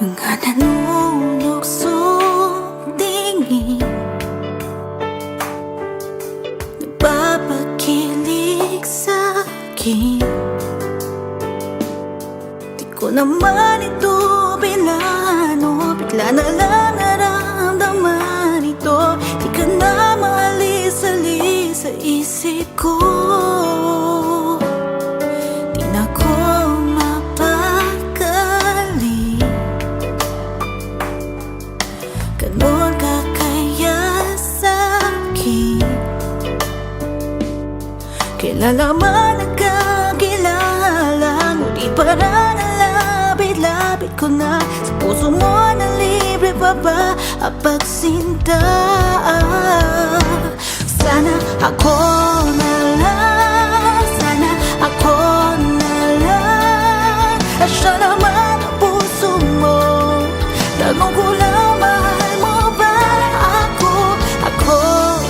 Mga nanunuksong tingin, nagpapakilig sa'kin. Di ko naman ito pinano, bigla na lang naramdaman ito. Di ka na maalis-alis sa isip ko. Di na ko mapakali, ganon ka kaya sa'kin. Kilala man nagkakilala, ngunit parang nalapit-lapit ko na. Sa puso mo na libre pa ba ang pagsinta? Sana ako na lang, sana ako na lang. At siya naman ang puso mo. Tanong ko lang, mahal mo ba ako? Ako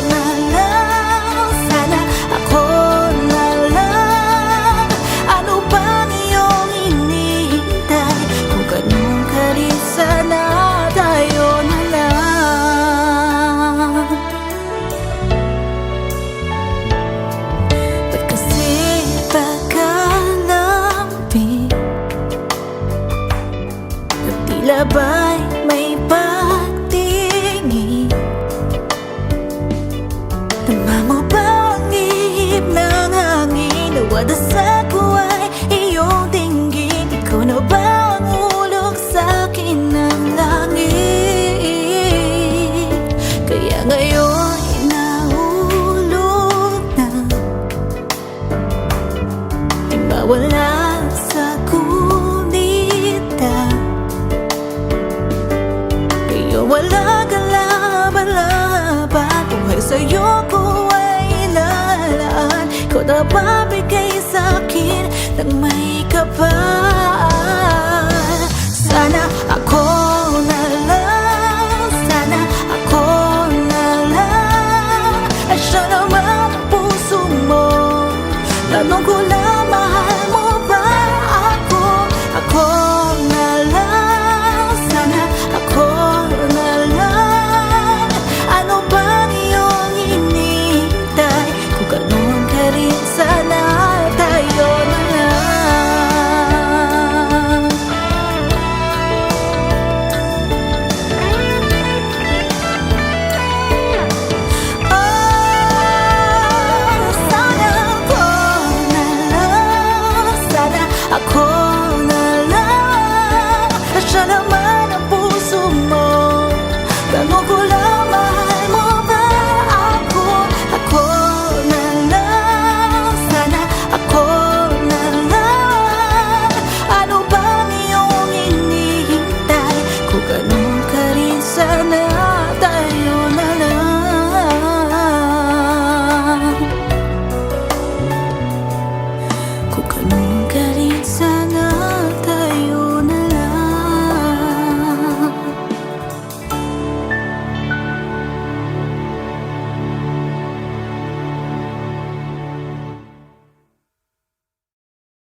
na lang, sana ako na lang. Ano bang iyong hinihintay? Kung ganun ka rin, sana tayo na lang. Ba't kasi pagkalapit, at tila ba'y may pagtingin? Tama mo ba ang ihip ng hangin? Nawadasa ko ay iyong tinggin. Ikaw na ba ang ulog sa'kin ng langit? Kaya ngayon nahulog na, di mawala sa kunita. Kaya wala ka laban-laban, buhay sa'yo ko ay ilalaan. Ikaw na ba